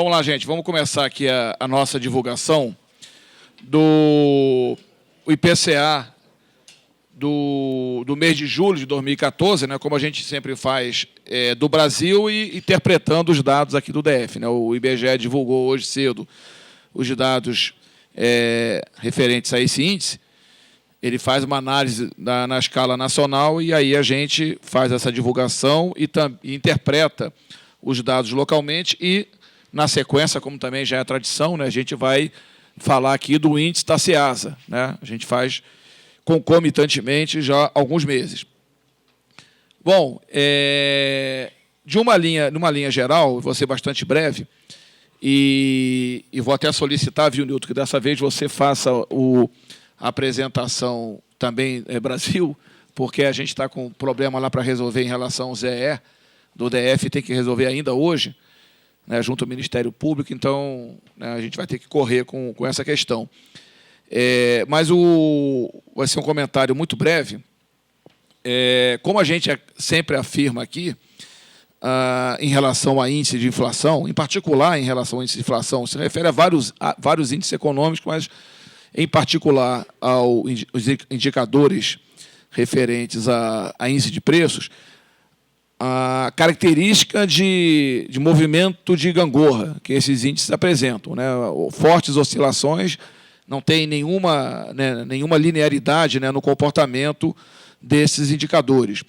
Vamos lá, gente. Vamos começar aqui a nossa divulgação do IPCA do mês de julho de 2014, né, como a gente sempre faz, do Brasil e interpretando os dados aqui do DF. Né? O IBGE divulgou hoje cedo os dados referentes a esse índice. Ele faz uma análise na escala nacional e aí a gente faz essa divulgação e interpreta os dados localmente e, na sequência, como também já é tradição, né, a gente vai falar aqui do índice da Ceasa. Né? A gente faz concomitantemente já há alguns meses. Bom, numa linha geral, vou ser bastante breve, e vou até solicitar, viu, Nilton, que dessa vez você faça a apresentação também Brasil, porque a gente está com um problema lá para resolver em relação ao ZE do DF, tem que resolver ainda hoje, né, junto ao Ministério Público, então né, a gente vai ter que correr com essa questão. Mas vai ser um comentário muito breve. Como a gente sempre afirma aqui, em relação a índice de inflação, em particular em relação ao índice de inflação, se refere a vários índices econômicos, mas em particular aos indicadores referentes a índice de preços, a característica de movimento de gangorra que esses índices apresentam, né? Fortes oscilações, não tem nenhuma linearidade, né, no comportamento desses indicadores.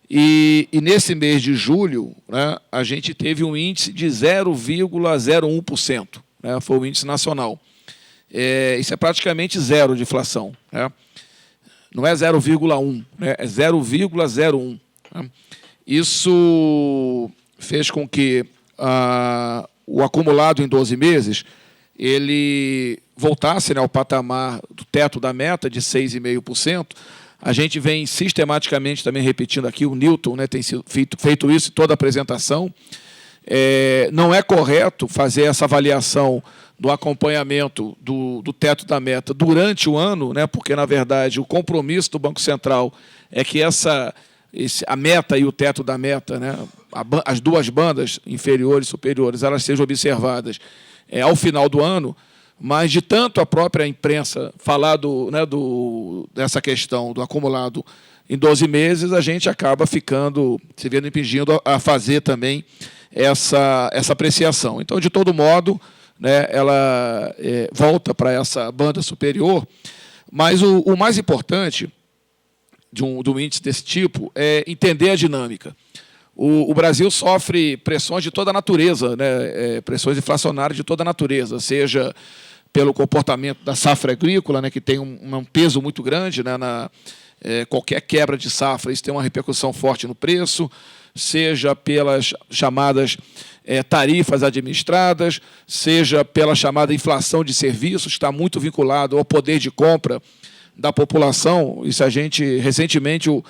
E nesse mês de julho, né, a gente teve um índice de 0,01%, né, foi o índice nacional. Isso é praticamente zero de inflação. Né? Não é 0,1, né, é 0,01. Né? Isso fez com que o acumulado em 12 meses ele voltasse, né, ao patamar do teto da meta de 6,5%. A gente vem sistematicamente também repetindo aqui, o Nilton, né, tem feito isso em toda a apresentação. Não é correto fazer essa avaliação do acompanhamento do teto da meta durante o ano, né, porque, na verdade, o compromisso do Banco Central é que a meta e o teto da meta, né, as duas bandas inferiores e superiores, elas sejam observadas ao final do ano, mas de tanto a própria imprensa falar dessa questão do acumulado em 12 meses, a gente acaba se vendo impedindo a fazer também essa apreciação. Então, de todo modo, né, ela volta para essa banda superior, mas o mais importante de um índice desse tipo é entender a dinâmica. O Brasil sofre pressões de toda a natureza, né, pressões inflacionárias de toda a natureza, seja pelo comportamento da safra agrícola, né, que tem um peso muito grande, né, qualquer quebra de safra, isso tem uma repercussão forte no preço, seja pelas chamadas tarifas administradas, seja pela chamada inflação de serviços, que está muito vinculado ao poder de compra da população. Isso recentemente, o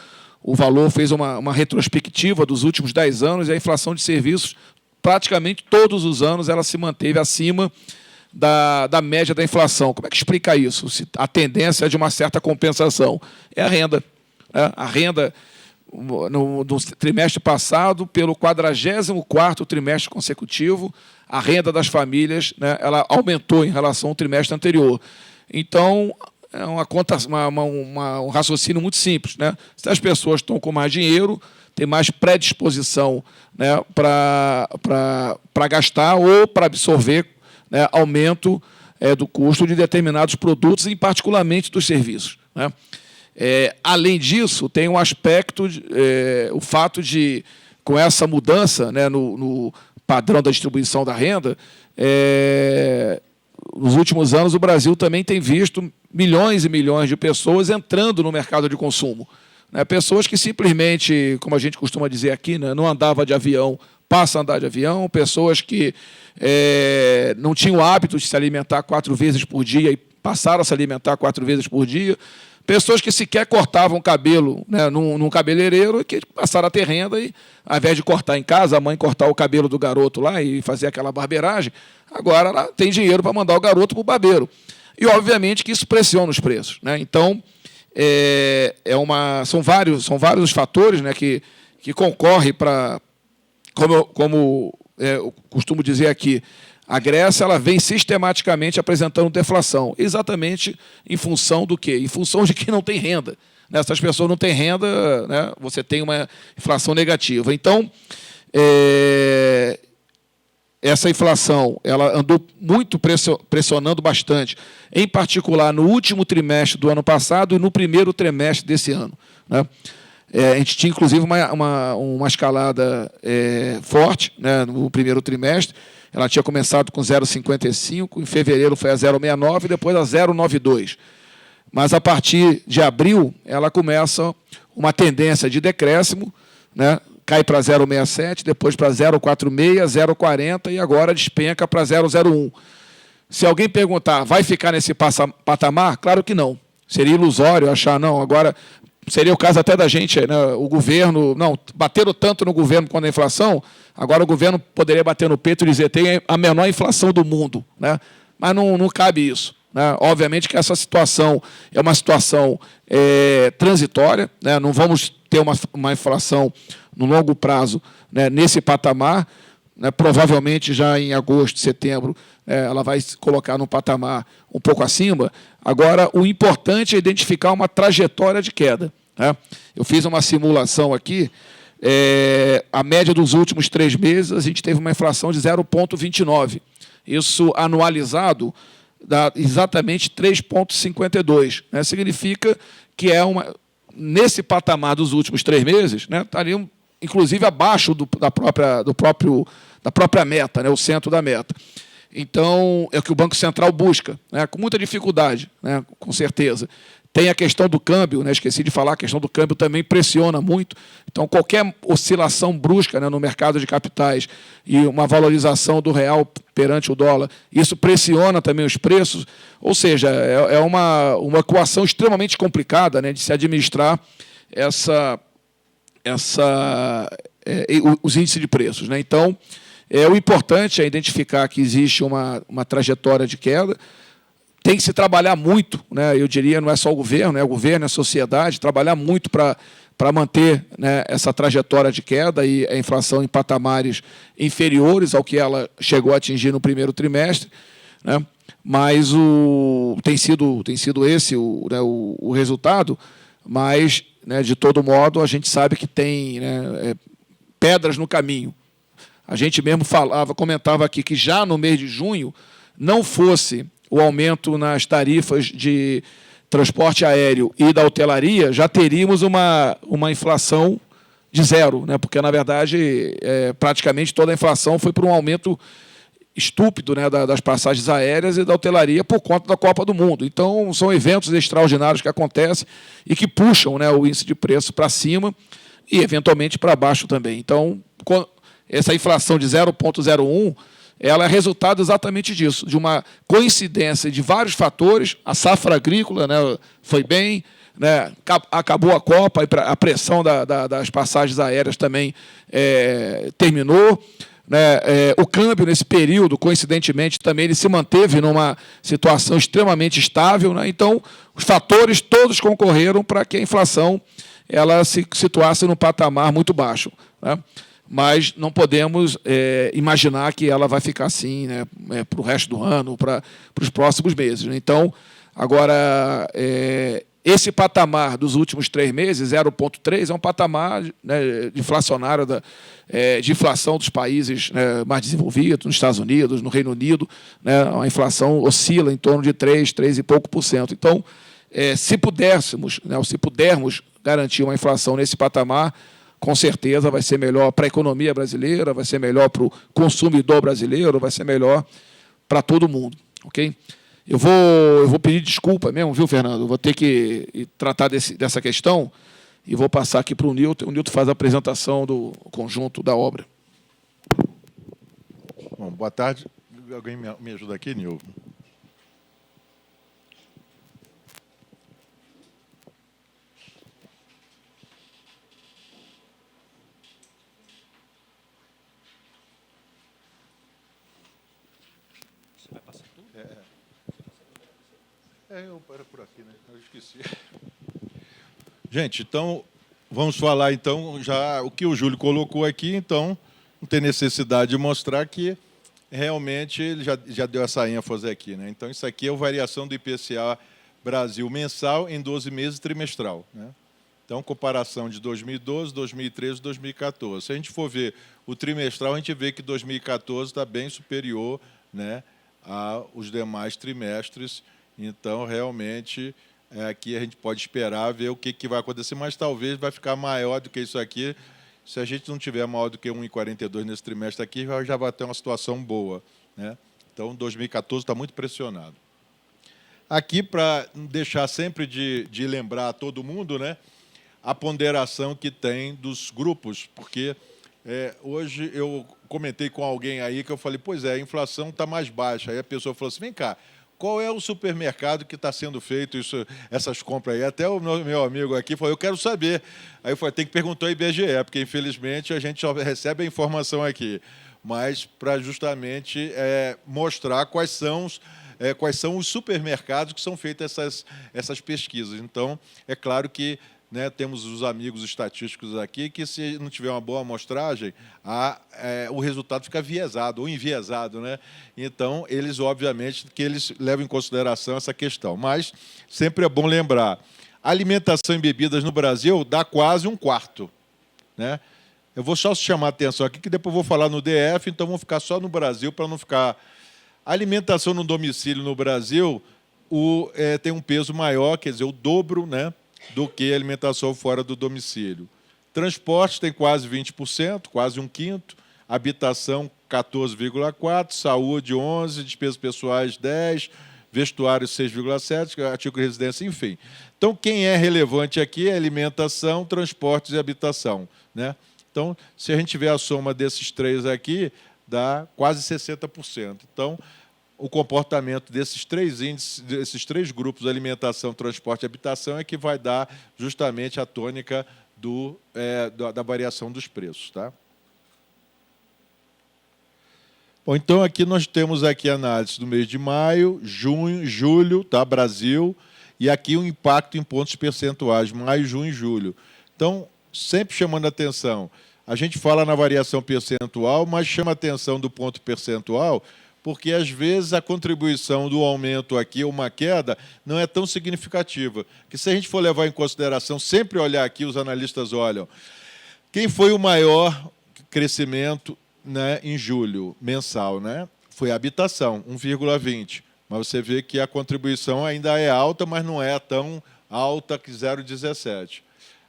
Valor fez uma retrospectiva dos últimos 10 anos e a inflação de serviços, praticamente todos os anos, ela se manteve acima da média da inflação. Como é que explica isso? Se a tendência é de uma certa compensação. É a renda. Né? A renda, no trimestre passado, pelo 44º trimestre consecutivo, a renda das famílias, né, ela aumentou em relação ao trimestre anterior. Então, é um raciocínio muito simples. Né? Se as pessoas estão com mais dinheiro, têm mais predisposição, né, para gastar ou para absorver, né, aumento do custo de determinados produtos, e particularmente dos serviços. Né? Além disso, tem um aspecto, o fato de, com essa mudança, né, no padrão da distribuição da renda, nos últimos anos o Brasil também tem visto milhões e milhões de pessoas entrando no mercado de consumo. Né? Pessoas que simplesmente, como a gente costuma dizer aqui, né, não andava de avião, passam a andar de avião, pessoas que não tinham o hábito de se alimentar 4 vezes por dia e passaram a se alimentar 4 vezes por dia, pessoas que sequer cortavam cabelo, né, num cabeleireiro, e que passaram a ter renda e, ao invés de cortar em casa, a mãe cortar o cabelo do garoto lá e fazer aquela barbeiragem, agora ela tem dinheiro para mandar o garoto para o barbeiro. E, obviamente, que isso pressiona os preços. Né? Então, são vários os fatores, né, que concorrem para, como eu costumo dizer aqui, A Grécia ela vem sistematicamente apresentando deflação, exatamente em função do quê? Em função de que não tem renda. Né? Se as pessoas não têm renda, né, você tem uma inflação negativa. Então, essa inflação ela andou muito pressionando bastante, em particular no último trimestre do ano passado e no primeiro trimestre desse ano. Né? A gente tinha, inclusive, uma escalada forte, né, no primeiro trimestre. Ela tinha começado com 0,55, em fevereiro foi a 0,69 e depois a 0,92. Mas, a partir de abril, ela começa uma tendência de decréscimo, né? Cai para 0,67, depois para 0,46, 0,40 e agora despenca para 0,01. Se alguém perguntar, vai ficar nesse patamar? Claro que não. Seria ilusório achar, não, agora seria o caso até da gente, né, o governo, não, bateram tanto no governo quando a inflação, agora o governo poderia bater no peito e dizer tem a menor inflação do mundo. Né? Mas não cabe isso. Né? Obviamente que essa situação é uma situação transitória, né? Não vamos ter uma inflação no longo prazo, né, nesse patamar, né, provavelmente já em agosto, setembro, ela vai se colocar num patamar um pouco acima. Agora, o importante é identificar uma trajetória de queda. Né? Eu fiz uma simulação aqui, a média dos últimos 3 meses, a gente teve uma inflação de 0,29. Isso anualizado dá exatamente 3,52. Né? Significa que nesse patamar dos últimos 3 meses, né, estariam, inclusive, abaixo da própria meta, né, o centro da meta. Então, é o que o Banco Central busca, né, com muita dificuldade, né, com certeza. Tem a questão do câmbio, né, esqueci de falar, a questão do câmbio também pressiona muito. Então, qualquer oscilação brusca, né, no mercado de capitais e uma valorização do real perante o dólar, isso pressiona também os preços. Ou seja, é uma equação extremamente complicada, né, de se administrar os índices de preços. Né? Então, o importante é identificar que existe uma trajetória de queda. Tem que se trabalhar muito, né? Eu diria, não é só o governo, né? O governo, a sociedade, trabalhar muito para manter, né, essa trajetória de queda e a inflação em patamares inferiores ao que ela chegou a atingir no primeiro trimestre. Né? Mas tem sido esse o resultado, mas, né, de todo modo, a gente sabe que tem, né, pedras no caminho. A gente mesmo comentava aqui que já no mês de junho, não fosse o aumento nas tarifas de transporte aéreo e da hotelaria, já teríamos uma inflação de zero, né? Porque, na verdade, praticamente toda a inflação foi por um aumento estúpido, né, das passagens aéreas e da hotelaria por conta da Copa do Mundo. Então, são eventos extraordinários que acontecem e que puxam, né, o índice de preço para cima e, eventualmente, para baixo também. Então, essa inflação de 0,01, ela é resultado exatamente disso, de uma coincidência de vários fatores. A safra agrícola, né, foi bem, né, acabou a Copa, a pressão das passagens aéreas também terminou. Né, o câmbio, nesse período, coincidentemente, também ele se manteve numa situação extremamente estável. Né, então, os fatores todos concorreram para que a inflação ela se situasse num patamar muito baixo. Né? Mas não podemos imaginar que ela vai ficar assim, né, para o resto do ano, para os próximos meses. Né? Então, agora, esse patamar dos últimos 3 meses, 0,3, é um patamar, né, inflacionário de inflação dos países, né, mais desenvolvidos, nos Estados Unidos, no Reino Unido. Né, a inflação oscila em torno de 3 e pouco por cento. Então, se pudermos garantir uma inflação nesse patamar, com certeza vai ser melhor para a economia brasileira, vai ser melhor para o consumidor brasileiro, vai ser melhor para todo mundo. Okay? Eu vou pedir desculpa mesmo, viu, Fernando? Eu vou ter que tratar dessa questão e vou passar aqui para o Nilton. O Nilton faz a apresentação do conjunto da obra. Bom, boa tarde. Alguém me ajuda aqui, Nilton? Eu paro por aqui, né? Eu esqueci. Gente, então, vamos falar, então, já o que o Júlio colocou aqui, então, não tem necessidade de mostrar que realmente ele já deu essa ênfase aqui, né? Então, isso aqui é a variação do IPCA Brasil mensal em 12 meses trimestral, né? Então, comparação de 2012, 2013 e 2014. Se a gente for ver o trimestral, a gente vê que 2014 está bem superior, né, aos demais trimestres. Então, realmente, aqui a gente pode esperar ver o que vai acontecer, mas talvez vai ficar maior do que isso aqui. Se a gente não tiver maior do que 1,42 nesse trimestre aqui, já vai ter uma situação boa, né? Então, 2014 está muito pressionado. Aqui, para deixar sempre de lembrar a todo mundo, né, a ponderação que tem dos grupos, porque hoje eu comentei com alguém aí que eu falei, pois é, a inflação está mais baixa. Aí a pessoa falou assim, vem cá, qual é o supermercado que está sendo feito essas compras aí? Até o meu amigo aqui falou, eu quero saber. Aí eu falei, tem que perguntar ao IBGE, porque infelizmente a gente só recebe a informação aqui, mas para justamente mostrar quais são os supermercados que são feitas essas pesquisas. Então, é claro que, né, temos os amigos estatísticos aqui que, se não tiver uma boa amostragem, o resultado fica viesado ou enviesado, né? Então, eles, obviamente, que eles levam em consideração essa questão. Mas sempre é bom lembrar, alimentação e bebidas no Brasil dá quase um quarto, né? Eu vou só chamar a atenção aqui, que depois eu vou falar no DF, então vamos ficar só no Brasil, para não ficar... A alimentação no domicílio no Brasil tem um peso maior, quer dizer, o dobro, né, do que a alimentação fora do domicílio. Transporte tem quase 20%, quase um quinto. Habitação, 14,4%. Saúde, 11%. Despesas pessoais, 10%. Vestuário, 6,7%. Artigo de residência, enfim. Então, quem é relevante aqui é alimentação, transportes e habitação, né? Então, se a gente tiver a soma desses três aqui, dá quase 60%. Então, o comportamento desses três índices, desses três grupos, alimentação, transporte e habitação, é que vai dar justamente a tônica da variação dos preços, tá? Bom, então aqui nós temos aqui a análise do mês de maio, junho, julho, tá? Brasil, e aqui o impacto em pontos percentuais, maio, junho e julho. Então, sempre chamando a atenção, a gente fala na variação percentual, mas chama a atenção do ponto percentual, porque, às vezes, a contribuição do aumento aqui, ou uma queda, não é tão significativa. Que, se a gente for levar em consideração, sempre olhar aqui, os analistas olham, quem foi o maior crescimento, né, em julho, mensal, né? Foi a habitação, 1,20. Mas você vê que a contribuição ainda é alta, mas não é tão alta que 0,17.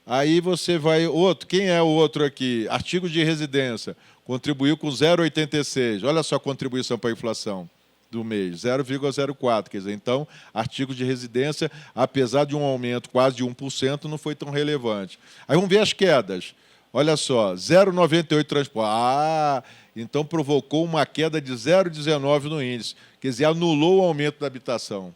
Aí você vai... Quem é o outro aqui? Artigo de residência. Contribuiu com 0,86. Olha só a contribuição para a inflação do mês, 0,04. Quer dizer, então, artigos de residência, apesar de um aumento quase de 1%, não foi tão relevante. Aí vamos ver as quedas. Olha só, 0,98 transporte. Então provocou uma queda de 0,19 no índice. Quer dizer, anulou o aumento da habitação.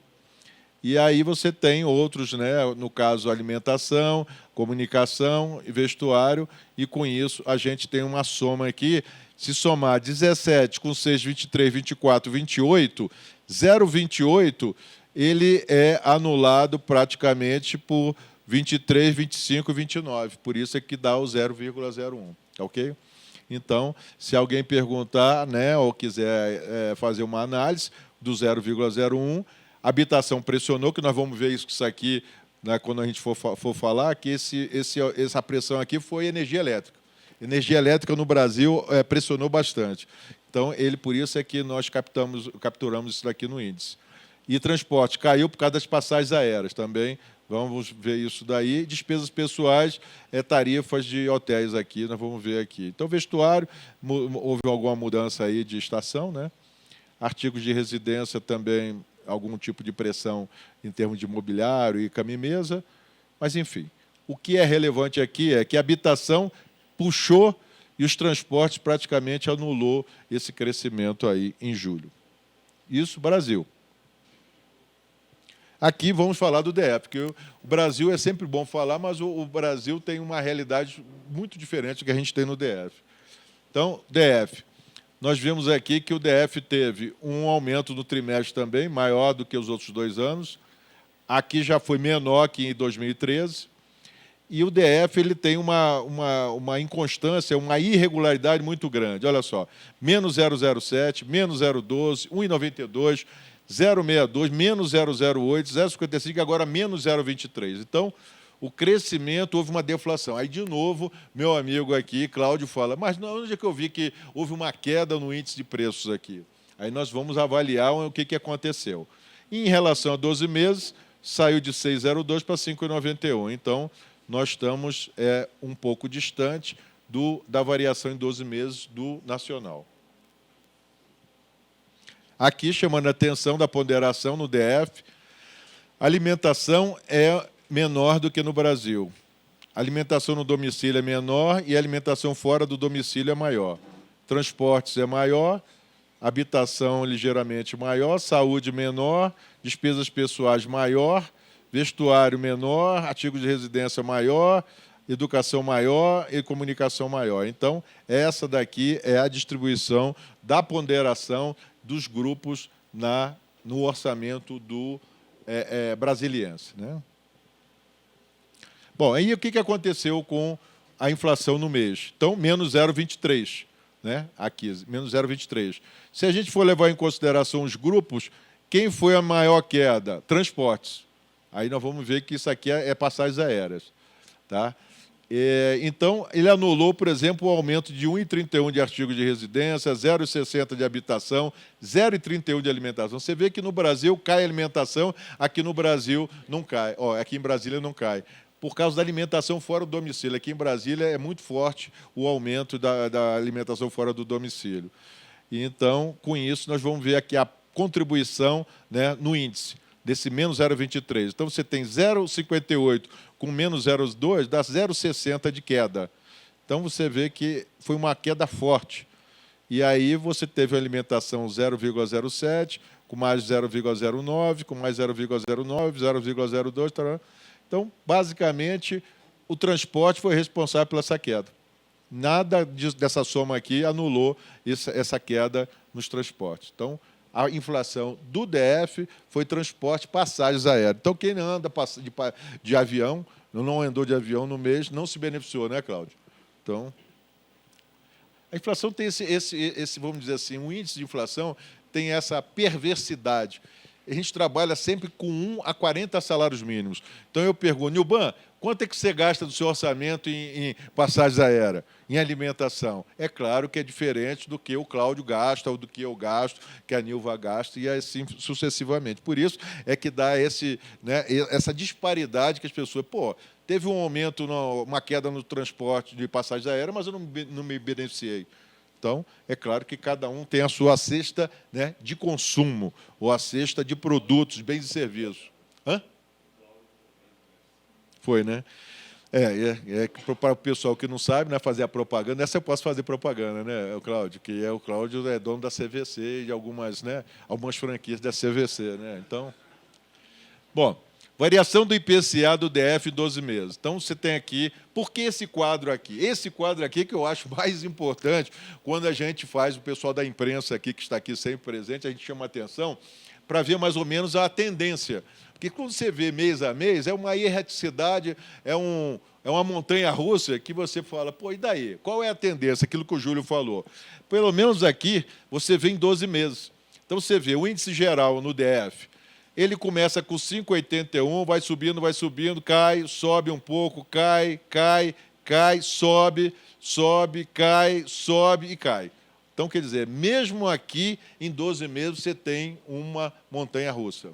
E aí você tem outros, né, no caso, alimentação, comunicação e vestuário, e com isso a gente tem uma soma aqui. Se somar 17 com 6, 23, 24, 28, 0,28, ele é anulado praticamente por 23, 25 e 29. Por isso é que dá o 0,01, ok? Então, se alguém perguntar, né, ou quiser fazer uma análise do 0,01, habitação pressionou, que nós vamos ver isso aqui, né, quando a gente for falar, que essa pressão aqui foi energia elétrica. Energia elétrica no Brasil pressionou bastante. Então, por isso é que nós capturamos isso daqui no índice. E transporte caiu por causa das passagens aéreas também. Vamos ver isso daí. Despesas pessoais, tarifas de hotéis aqui, nós vamos ver aqui. Então, vestuário, houve alguma mudança aí de estação, né? Artigos de residência também, algum tipo de pressão em termos de mobiliário e cama-mesa. Mas, enfim, o que é relevante aqui é que a habitação puxou e os transportes praticamente anulou esse crescimento aí em julho. Isso, Brasil. Aqui vamos falar do DF, porque o Brasil é sempre bom falar, mas o Brasil tem uma realidade muito diferente do que a gente tem no DF. Então, DF. Nós vimos aqui que o DF teve um aumento no trimestre também, maior do que os outros 2 anos. Aqui já foi menor que em 2013. E o DF ele tem uma inconstância, uma irregularidade muito grande. Olha só, menos 0,07, menos 0,12, 1,92, 0,62, menos 0,08, 0,55, agora menos 0,23. Então, o crescimento, houve uma deflação. Aí, de novo, meu amigo aqui, Cláudio, fala, mas onde é que eu vi que houve uma queda no índice de preços aqui? Aí nós vamos avaliar o que aconteceu. Em relação a 12 meses, saiu de 6,02 para 5,91. Então, nós estamos um pouco distante da variação em 12 meses do nacional. Aqui, chamando a atenção da ponderação no DF, a alimentação é menor do que no Brasil. A alimentação no domicílio é menor e a alimentação fora do domicílio é maior. Transportes é maior, habitação ligeiramente maior, saúde menor, despesas pessoais maior, vestuário menor, artigos de residência maior, educação maior e comunicação maior. Então, essa daqui é a distribuição da ponderação dos grupos no orçamento do brasiliense, né? Bom, aí o que aconteceu com a inflação no mês? Então, menos 0,23, né? Aqui, menos 0,23. Se a gente for levar em consideração os grupos, quem foi a maior queda? Transportes. Aí nós vamos ver que isso aqui é passagens aéreas. Tá? Então, ele anulou, por exemplo, o aumento de 1,31 de artigos de residência, 0,60 de habitação, 0,31 de alimentação. Você vê que no Brasil cai a alimentação, aqui no Brasil não cai. Aqui em Brasília não cai. Por causa da alimentação fora do domicílio. Aqui em Brasília é muito forte o aumento da alimentação fora do domicílio. E, então, com isso, nós vamos ver aqui a contribuição, né, no índice, desse menos 0,23. Então, você tem 0,58 com menos 0,2, dá 0,60 de queda. Então, você vê que foi uma queda forte. E aí você teve a alimentação 0,07, com mais 0,09, com mais 0,09, 0,02, Então, basicamente, o transporte foi responsável pela essa queda. Nada dessa soma aqui anulou essa queda nos transportes. Então, a inflação do DF foi transporte, passagens aéreas. Então, quem anda de avião, não andou de avião no mês, não se beneficiou, né, Cláudio? Então, a inflação tem esse, vamos dizer assim, um índice de inflação tem essa perversidade. A gente trabalha sempre com 1 a 40 salários mínimos. Então, eu pergunto, Nilban, quanto é que você gasta do seu orçamento em passagens aéreas, em alimentação? É claro que é diferente do que o Cláudio gasta, ou do que eu gasto, que a Nilva gasta, e assim sucessivamente. Por isso é que dá essa disparidade que as pessoas... teve um aumento, uma queda no transporte de passagens aéreas, mas eu não me beneficiei. Então, é claro que cada um tem a sua cesta, né, de consumo, ou a cesta de produtos, bens e serviços. Hã? Foi, né? Para o pessoal que não sabe, né, fazer a propaganda, essa eu posso fazer propaganda, né, o Cláudio, que o Cláudio é dono da CVC e de algumas franquias da CVC. Né? Então, bom... Variação do IPCA do DF em 12 meses. Então, você tem aqui... Por que esse quadro aqui? Esse quadro aqui que eu acho mais importante, quando a gente faz, o pessoal da imprensa aqui, que está aqui sempre presente, a gente chama a atenção para ver mais ou menos a tendência. Porque quando você vê mês a mês, é uma erraticidade, é uma montanha-russa que você fala, e daí? Qual é a tendência? Aquilo que o Júlio falou. Pelo menos aqui, você vê em 12 meses. Então, você vê o índice geral no DF, ele começa com 5,81, vai subindo, cai, sobe um pouco, cai, sobe, cai, sobe e cai. Então, quer dizer, mesmo aqui, em 12 meses, você tem uma montanha-russa.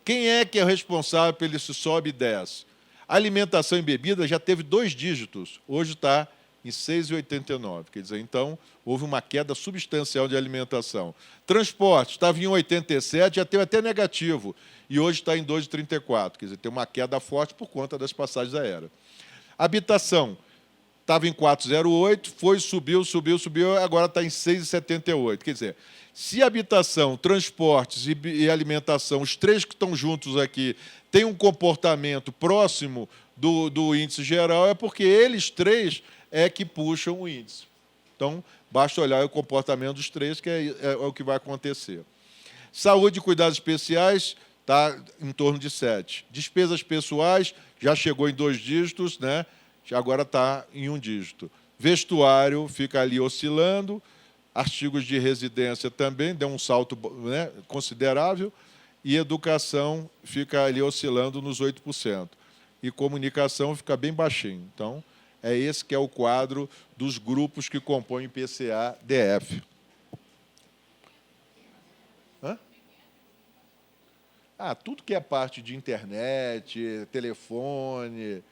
Quem é que é responsável pelo esse sobe e desce? A alimentação e bebida já teve 2 dígitos, hoje está em 6,89. Quer dizer, então, houve uma queda substancial de alimentação. Transporte, estava em 1,87, já teve até negativo, e hoje está em 2,34. Quer dizer, tem uma queda forte por conta das passagens aéreas. Habitação, estava em 4,08, subiu, agora está em 6,78. Quer dizer, se habitação, transportes e alimentação, os 3 que estão juntos aqui, têm um comportamento próximo do índice geral, é porque eles 3 é que puxam o índice. Então, basta olhar o comportamento dos 3, que é o que vai acontecer. Saúde e cuidados especiais está em torno de 7. Despesas pessoais já chegou em 2 dígitos, né? Agora está em 1 dígito. Vestuário fica ali oscilando, artigos de residência também, deu um salto, né, considerável, e educação fica ali oscilando nos 8%. E comunicação fica bem baixinho. Então, é esse que é o quadro dos grupos que compõem o IPCA-DF. Tudo que é parte de internet, telefone...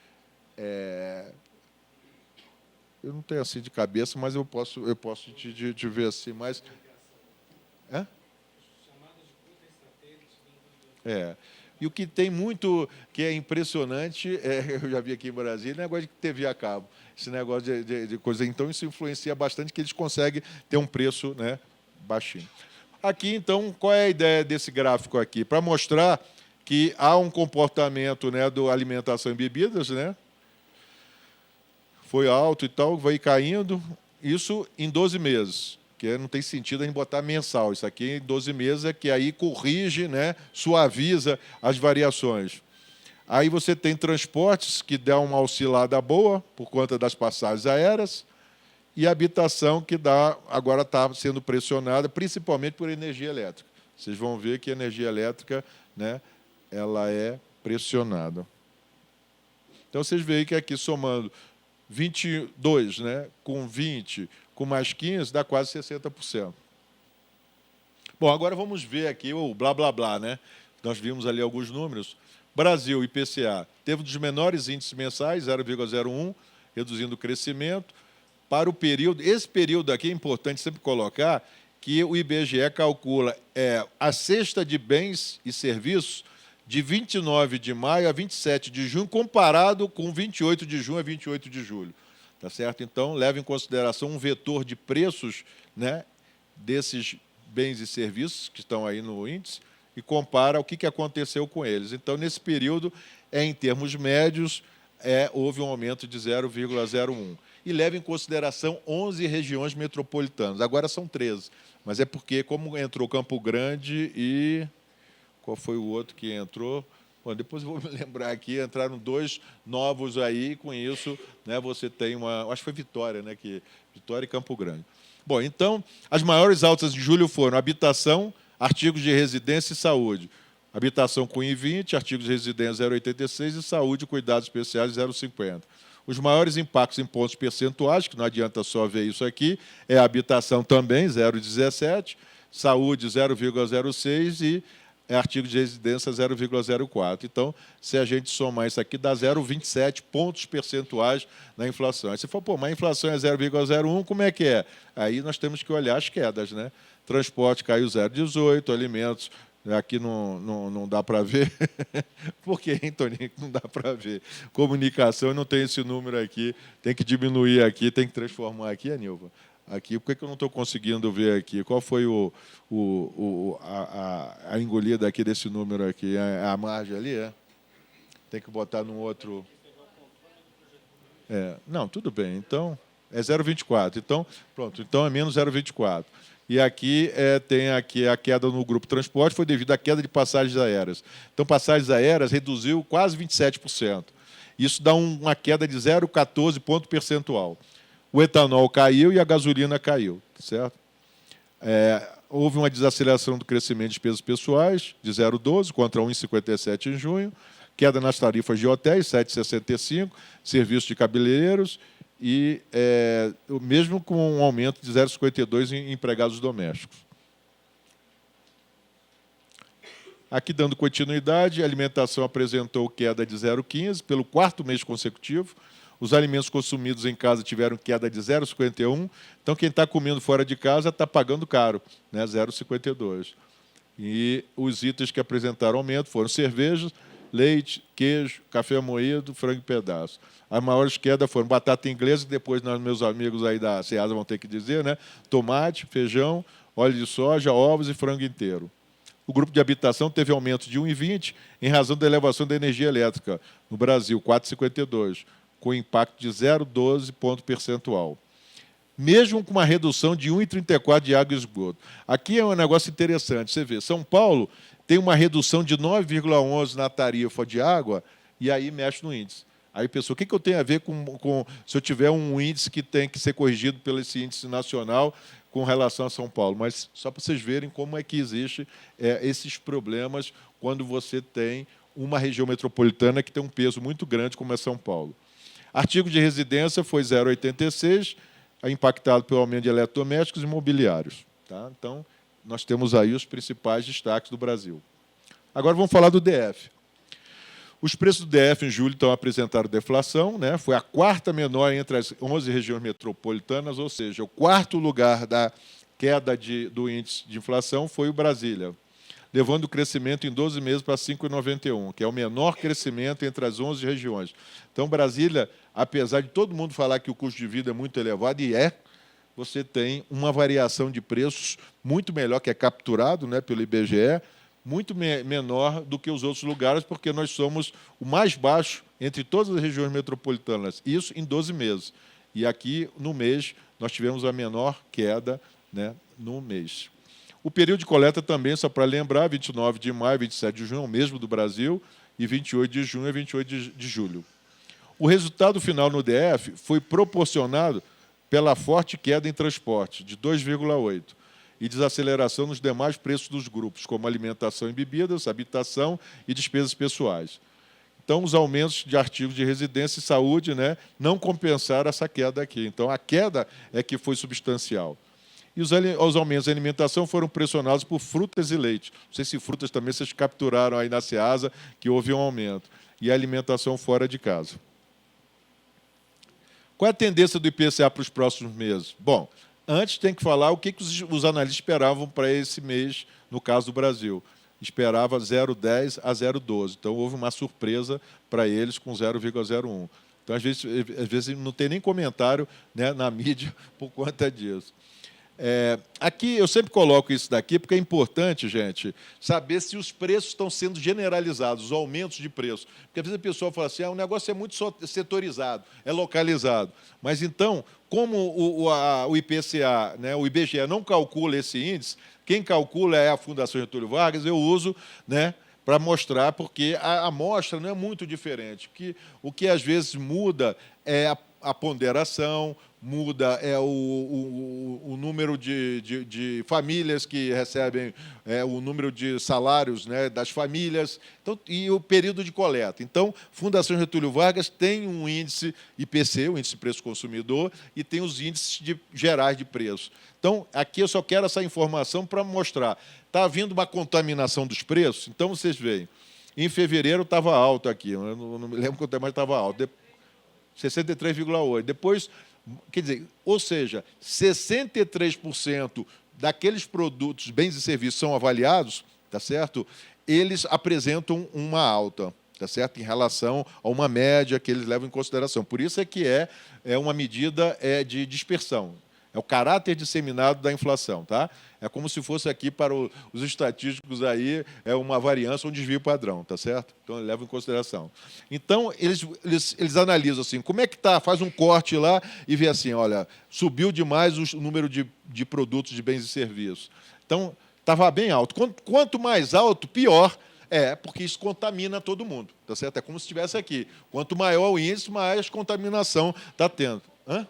Eu não tenho assim de cabeça, mas eu posso te ver assim, mas... E o que tem muito, que é impressionante, eu já vi aqui em Brasília, é negócio de TV a cabo. Esse negócio de coisa. Então, isso influencia bastante, que eles conseguem ter um preço, né, baixinho. Aqui, então, qual é a ideia desse gráfico aqui? Para mostrar que há um comportamento, né, do alimentação e bebidas, né? Foi alto e tal, vai caindo, isso em 12 meses, que não tem sentido a gente botar mensal. Isso aqui em 12 meses é que aí corrige, né, suaviza as variações. Aí você tem transportes, que dá uma oscilada boa, por conta das passagens aéreas, e habitação, que agora está sendo pressionada, principalmente por energia elétrica. Vocês vão ver que a energia elétrica, né, ela é pressionada. Então, vocês veem que aqui, somando 22, né, com 20, com mais 15, dá quase 60%. Bom, agora vamos ver aqui o blá, blá, blá, né? Nós vimos ali alguns números. Brasil, IPCA, teve um dos menores índices mensais, 0,01, reduzindo o crescimento. Para o período, esse período aqui é importante sempre colocar que o IBGE calcula a cesta de bens e serviços de 29 de maio a 27 de junho, comparado com 28 de junho a 28 de julho. Tá certo? Então, leva em consideração um vetor de preços, né, desses bens e serviços que estão aí no índice e compara o que aconteceu com eles. Então, nesse período, em termos médios, houve um aumento de 0,01. E leva em consideração 11 regiões metropolitanas. Agora são 13, mas é porque, como entrou Campo Grande e... Qual foi o outro que entrou? Bom, depois eu vou me lembrar aqui, entraram 2 novos aí, e com isso, né, você tem uma... Acho que foi Vitória, né? Vitória e Campo Grande. Bom, então, as maiores altas de julho foram habitação, artigos de residência e saúde. Habitação com 1,20, artigos de residência 0,86 e saúde e cuidados especiais 0,50. Os maiores impactos em pontos percentuais, que não adianta só ver isso aqui, é a habitação também, 0,17, saúde 0,06 e artigos de residência 0,04. Então, se a gente somar isso aqui, dá 0,27 pontos percentuais na inflação. Aí você fala, mas a inflação é 0,01, como é que é? Aí nós temos que olhar as quedas, né? Transporte caiu 0,18, alimentos, aqui não dá para ver. Por que, hein, Toninho? Não dá para ver. Comunicação, não tem esse número aqui, tem que diminuir aqui, tem que transformar aqui, Anilva. Aqui, por que eu não estou conseguindo ver aqui? Qual foi a engolida aqui desse número aqui? A margem ali, Tem que botar num outro... Não, tudo bem. Então, é 0,24. Então, pronto. Então, é menos 0,24. E aqui tem aqui a queda no grupo transporte, foi devido à queda de passagens aéreas. Então, passagens aéreas reduziu quase 27%. Isso dá uma queda de 0,14 ponto percentual. O etanol caiu e a gasolina caiu, certo? Houve uma desaceleração do crescimento de despesas pessoais, de 0,12 contra 1,57 em junho, queda nas tarifas de hotéis, 7,65, serviços de cabeleireiros, e mesmo com um aumento de 0,52 em empregados domésticos. Aqui, dando continuidade, a alimentação apresentou queda de 0,15 pelo 4º mês consecutivo. Os alimentos consumidos em casa tiveram queda de 0,51. Então, quem está comendo fora de casa está pagando caro, né? 0,52. E os itens que apresentaram aumento foram cervejas, leite, queijo, café moído, frango em pedaço. As maiores quedas foram batata inglesa, que depois meus amigos aí da Ceasa vão ter que dizer, né? Tomate, feijão, óleo de soja, ovos e frango inteiro. O grupo de habitação teve aumento de 1,20 em razão da elevação da energia elétrica no Brasil, 4,52, com impacto de 0,12 ponto percentual. Mesmo com uma redução de 1,34 de água e esgoto. Aqui é um negócio interessante, você vê, São Paulo tem uma redução de 9,11 na tarifa de água e aí mexe no índice. Aí, pessoal, o que eu tenho a ver com se eu tiver um índice que tem que ser corrigido pelo esse índice nacional com relação a São Paulo? Mas só para vocês verem como é que existe esses problemas quando você tem uma região metropolitana que tem um peso muito grande, como é São Paulo. Artigo de residência foi 0,86, impactado pelo aumento de eletrodomésticos e imobiliários. Tá? Então, nós temos aí os principais destaques do Brasil. Agora vamos falar do DF. Os preços do DF em julho estão apresentando deflação, né? Foi a quarta menor entre as 11 regiões metropolitanas, ou seja, o quarto lugar da queda do índice de inflação foi o Brasília, levando o crescimento em 12 meses para 5,91, que é o menor crescimento entre as 11 regiões. Então, Brasília, apesar de todo mundo falar que o custo de vida é muito elevado, e você tem uma variação de preços muito melhor, que é capturado, né, pelo IBGE, muito menor do que os outros lugares, porque nós somos o mais baixo entre todas as regiões metropolitanas, isso em 12 meses. E aqui, no mês, nós tivemos a menor queda, né, no mês. O período de coleta também, só para lembrar, 29 de maio, 27 de junho, é o mesmo do Brasil, e 28 de junho e 28 de julho. O resultado final no DF foi proporcionado pela forte queda em transporte, de 2,8%, e desaceleração nos demais preços dos grupos, como alimentação e bebidas, habitação e despesas pessoais. Então, os aumentos de artigos de residência e saúde, né, não compensaram essa queda aqui. Então, a queda é que foi substancial. E os aumentos de alimentação foram pressionados por frutas e leite. Não sei se frutas também vocês capturaram aí na Ceasa, que houve um aumento. E a alimentação fora de casa. Qual é a tendência do IPCA para os próximos meses? Bom, antes tem que falar o que os analistas esperavam para esse mês, no caso do Brasil. Esperava 0,10 a 0,12. Então, houve uma surpresa para eles com 0,01. Então, às vezes não tem nem comentário, né, na mídia por conta disso. Aqui eu sempre coloco isso daqui porque é importante, gente, saber se os preços estão sendo generalizados, os aumentos de preço. Porque às vezes a pessoa fala assim, o negócio é muito setorizado, é localizado. Mas então, como o IPCA, né, o IBGE não calcula esse índice, quem calcula é a Fundação Getúlio Vargas, eu uso, né, para mostrar, porque a amostra não é muito diferente. O que às vezes muda é a ponderação, muda o número de famílias que recebem, o número de salários, né, das famílias, então, e o período de coleta. Então, Fundação Getúlio Vargas tem um índice IPC, o índice de preço consumidor, e tem os índices gerais de preço. Então, aqui eu só quero essa informação para mostrar. Está havendo uma contaminação dos preços? Então, vocês veem. Em fevereiro estava alto aqui, eu não me lembro quanto mais estava alto, 63,8%. Depois, quer dizer, ou seja, 63% daqueles produtos, bens e serviços são avaliados, tá certo? Eles apresentam uma alta, tá certo? Em relação a uma média que eles levam em consideração. Por isso é que é uma medida de dispersão. É o caráter disseminado da inflação, tá? É como se fosse aqui para os estatísticos aí, uma variância, um desvio padrão, tá certo? Então, levam em consideração. Então, eles analisam assim, como é que está? Faz um corte lá e vê assim, olha, subiu demais o número de produtos de bens e serviços. Então, estava bem alto. Quanto mais alto, pior. Porque isso contamina todo mundo, tá certo? É como se estivesse aqui. Quanto maior o índice, mais contaminação está tendo. Hã?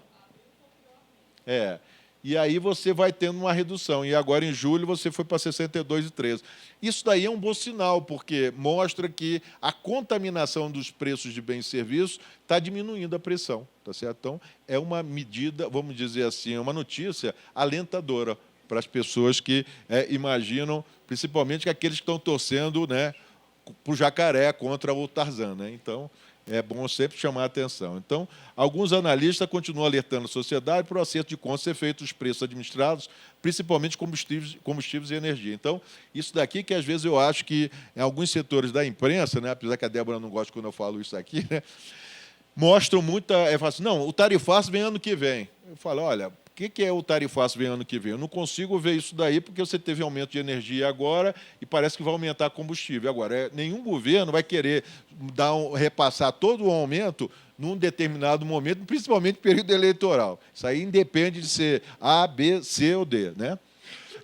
E aí você vai tendo uma redução. E agora, em julho, você foi para 62,13. Isso daí é um bom sinal, porque mostra que a contaminação dos preços de bens e serviços está diminuindo a pressão. Tá certo? Então, é uma medida, vamos dizer assim, é uma notícia alentadora para as pessoas que imaginam, principalmente aqueles que estão torcendo, né, para o jacaré contra o Tarzan. Né? Então, é bom sempre chamar a atenção. Então, alguns analistas continuam alertando a sociedade para o acerto de contas ser feito os preços administrados, principalmente combustíveis e energia. Então, isso daqui que às vezes eu acho que em alguns setores da imprensa, né, apesar que a Débora não gosta quando eu falo isso aqui, né, mostram muita... assim, não, o tarifaço vem ano que vem. Eu falo, olha, o que é o tarifaço vem ano que vem? Eu não consigo ver isso daí porque você teve aumento de energia agora e parece que vai aumentar combustível. Agora, nenhum governo vai querer repassar todo o aumento num determinado momento, principalmente no período eleitoral. Isso aí independe de ser A, B, C ou D. Né?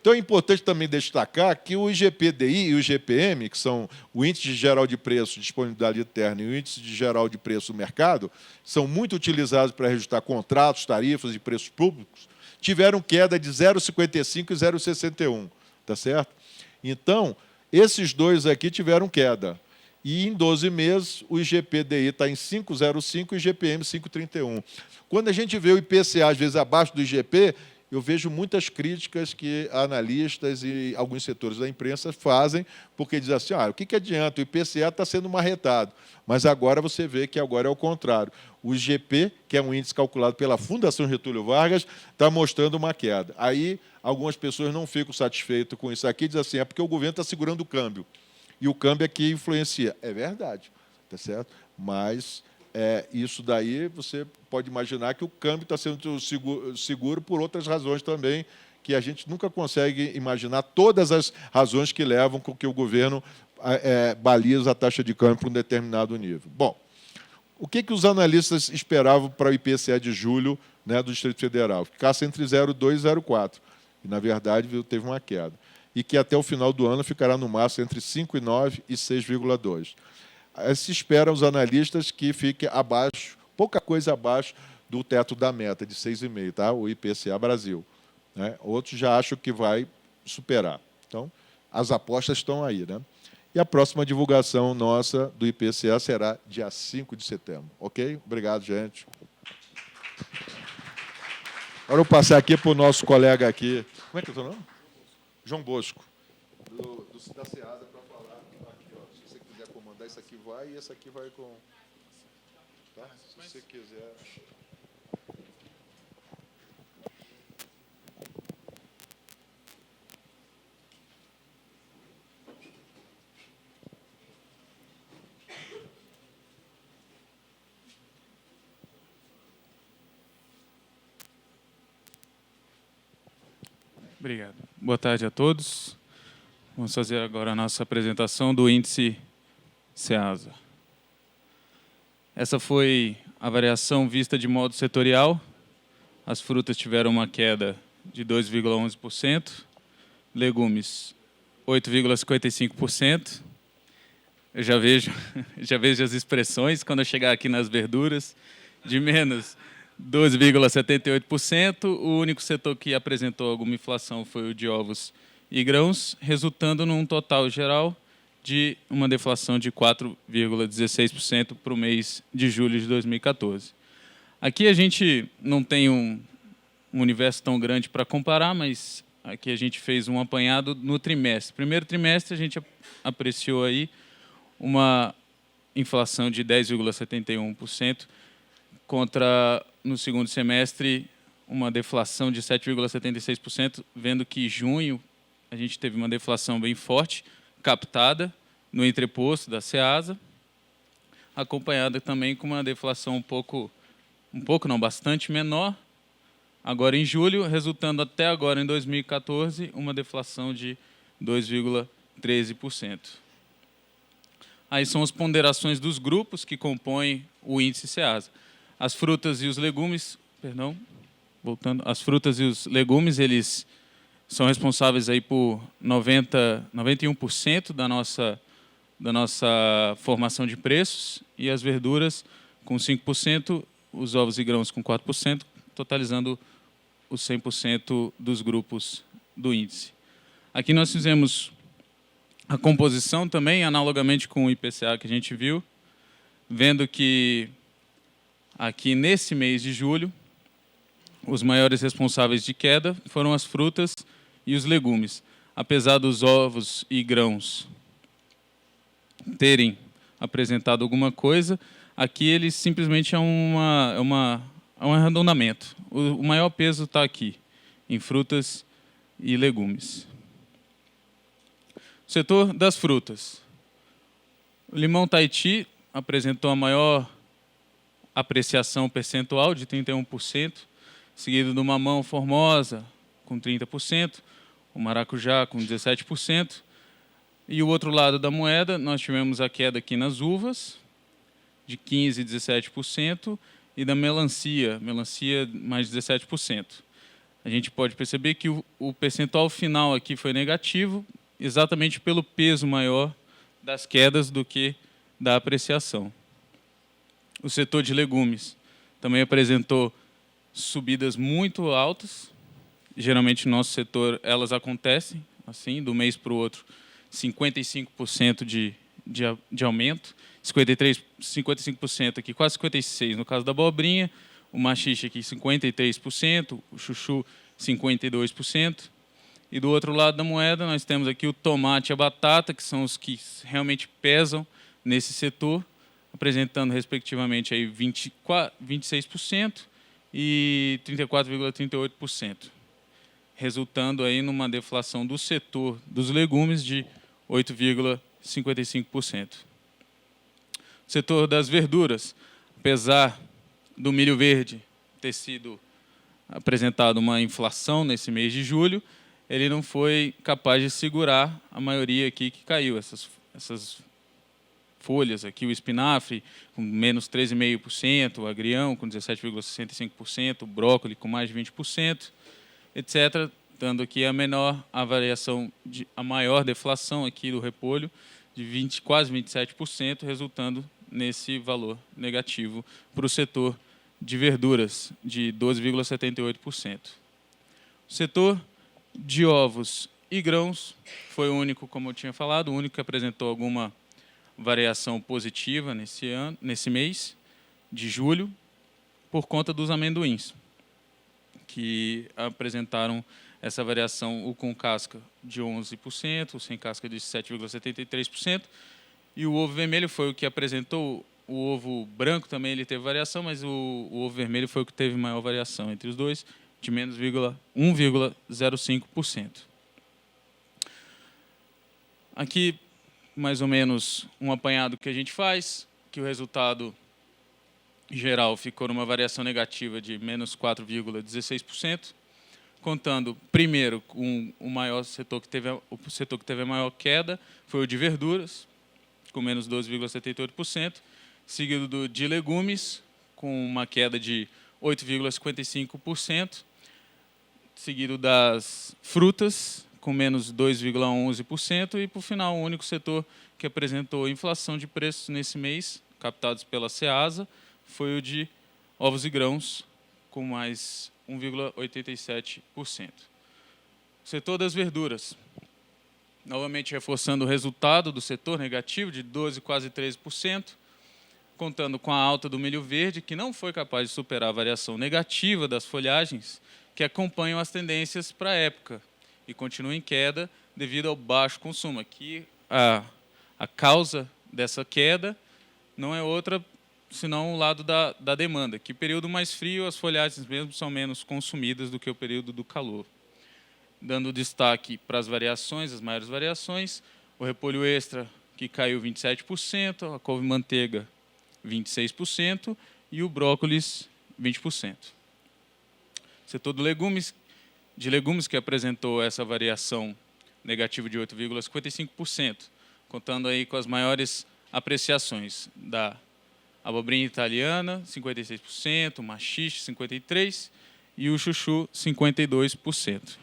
Então, é importante também destacar que o IGP-DI e o IGPM, que são o Índice Geral de Preço, Disponibilidade Interna e o Índice Geral de Preço do Mercado, são muito utilizados para registrar contratos, tarifas e preços públicos, tiveram queda de 0,55 e 0,61, tá certo? Então, esses dois aqui tiveram queda. E, em 12 meses, o IGP-DI está em 5,05 e o IGPM 5,31. Quando a gente vê o IPCA, às vezes, abaixo do IGP, eu vejo muitas críticas que analistas e alguns setores da imprensa fazem, porque dizem assim, o que adianta? O IPCA está sendo marretado. Mas agora você vê que agora é o contrário. O IGP, que é um índice calculado pela Fundação Getúlio Vargas, está mostrando uma queda. Aí, algumas pessoas não ficam satisfeitas com isso aqui e dizem assim, é porque o governo está segurando o câmbio. E o câmbio é que influencia. É verdade, tá certo? Mas isso daí você pode imaginar que o câmbio está sendo seguro por outras razões também, que a gente nunca consegue imaginar todas as razões que levam com que o governo baliza a taxa de câmbio para um determinado nível. Bom, o que os analistas esperavam para o IPCA de julho, né, do Distrito Federal? Ficasse entre 0,2 e 0,4. E, na verdade, teve uma queda. E que até o final do ano ficará no máximo entre 5,9 e 6,2. Se espera os analistas que fique abaixo, pouca coisa abaixo do teto da meta, de 6,5, tá? O IPCA Brasil. Né? Outros já acham que vai superar. Então, as apostas estão aí. Né? E a próxima divulgação nossa do IPCA será dia 5 de setembro. Ok? Obrigado, gente. Agora eu vou passar aqui para o nosso colega aqui. Como é que é o seu nome? João Bosco, da SEASA, para falar aqui, ó, se você quiser comandar, isso aqui vai e esse aqui vai com... Tá? Se você quiser... Obrigado. Boa tarde a todos. Vamos fazer agora a nossa apresentação do índice SEASA. Essa foi a variação vista de modo setorial. As frutas tiveram uma queda de 2,11%, legumes 8,55%. Eu já vejo as expressões quando eu chegar aqui nas verduras, de menos 12,78%. O único setor que apresentou alguma inflação foi o de ovos e grãos, resultando num total geral de uma deflação de 4,16% para o mês de julho de 2014. Aqui a gente não tem um universo tão grande para comparar, mas aqui a gente fez um apanhado no trimestre. Primeiro trimestre a gente apreciou aí uma inflação de 10,71%, contra, no segundo semestre, uma deflação de 7,76%, vendo que em junho a gente teve uma deflação bem forte, captada no entreposto da SEASA, acompanhada também com uma deflação bastante menor, agora em julho, resultando até agora, em 2014, uma deflação de 2,13%. Aí são as ponderações dos grupos que compõem o índice SEASA. As frutas e os legumes, as frutas e os legumes, eles são responsáveis aí por 91% da nossa formação de preços, e as verduras com 5%, os ovos e grãos com 4%, totalizando os 100% dos grupos do índice. Aqui nós fizemos a composição também, analogamente com o IPCA que a gente viu, vendo que aqui nesse mês de julho, os maiores responsáveis de queda foram as frutas e os legumes. Apesar dos ovos e grãos terem apresentado alguma coisa, aqui eles simplesmente é um arredondamento. O maior peso está aqui, em frutas e legumes. O setor das frutas. O limão Tahiti apresentou a maior apreciação percentual, de 31%, seguido do mamão Formosa, com 30%, o maracujá, com 17%. E o outro lado da moeda, nós tivemos a queda aqui nas uvas, de 15% e 17%, e da melancia mais 17%. a gente pode perceber que o percentual final aqui foi negativo, exatamente pelo peso maior das quedas do que da apreciação. O setor de legumes também apresentou subidas muito altas. Geralmente, no nosso setor, elas acontecem, assim, do mês para o outro, 55% de aumento, 55% aqui, quase 56% no caso da abobrinha, o maxixe aqui 53%, o chuchu 52%. E do outro lado da moeda, nós temos aqui o tomate e a batata, que são os que realmente pesam nesse setor, apresentando, respectivamente, aí 26% e 34,38%, resultando aí numa deflação do setor dos legumes de 8,55%. O setor das verduras, apesar do milho verde ter sido apresentado uma inflação nesse mês de julho, ele não foi capaz de segurar a maioria aqui que caiu, essas folhas aqui, o espinafre com menos 13,5%, o agrião com 17,65%, o brócolis com mais de 20%, etc., dando aqui a maior deflação aqui do repolho de quase 27%, resultando nesse valor negativo para o setor de verduras de 12,78%. O setor de ovos e grãos foi o único, como eu tinha falado, o único que apresentou alguma variação positiva nesse mês de julho, por conta dos amendoins, que apresentaram essa variação, o com casca de 11%, o sem casca de 7,73%, e o ovo vermelho foi o que apresentou. O ovo branco também ele teve variação, mas o ovo vermelho foi o que teve maior variação entre os dois, de menos 1,05%. Aqui, mais ou menos, um apanhado que a gente faz, que o resultado geral ficou numa variação negativa de menos 4,16%, contando primeiro com o setor que teve a maior queda, foi o de verduras, com menos 12,78%, seguido de legumes, com uma queda de 8,55%, seguido das frutas, com menos 2,11%, e, por final, o único setor que apresentou inflação de preços nesse mês, captados pela Ceasa, foi o de ovos e grãos, com mais 1,87%. O setor das verduras, novamente reforçando o resultado do setor negativo de 12, quase 13%, contando com a alta do milho verde, que não foi capaz de superar a variação negativa das folhagens, que acompanham as tendências para a época e continuam em queda devido ao baixo consumo. Aqui, a causa dessa queda não é outra senão o lado da demanda, que período mais frio as folhagens mesmo são menos consumidas do que o período do calor. Dando destaque para as variações, as maiores variações, o repolho extra, que caiu 27%, a couve-manteiga 26% e o brócolis 20%. O setor de legumes, que apresentou essa variação negativa de 8,55%, contando aí com as maiores apreciações da abobrinha italiana, 56%, o maxixe, 53%, e o chuchu, 52%.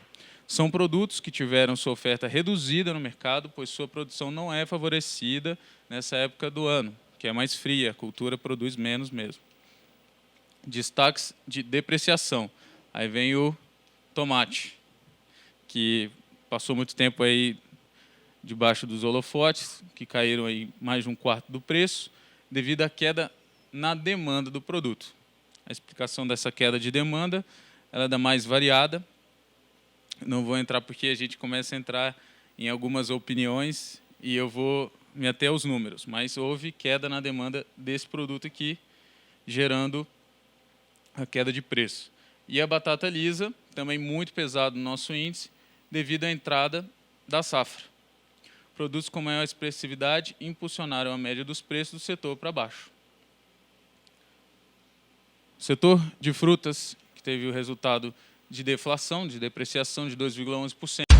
São produtos que tiveram sua oferta reduzida no mercado, pois sua produção não é favorecida nessa época do ano, que é mais fria, a cultura produz menos mesmo. Destaques de depreciação. Aí vem o tomate, que passou muito tempo aí debaixo dos holofotes, que caíram aí mais de 1/4 do preço, devido à queda na demanda do produto. A explicação dessa queda de demanda ela é da mais variada. Não vou entrar porque a gente começa a entrar em algumas opiniões e eu vou me ater aos números, mas houve queda na demanda desse produto aqui, gerando a queda de preço. E a batata lisa, também muito pesado no nosso índice, devido à entrada da safra. Produtos com maior expressividade impulsionaram a média dos preços do setor para baixo. O setor de frutas, que teve o resultado de deflação, de depreciação de 2,11%.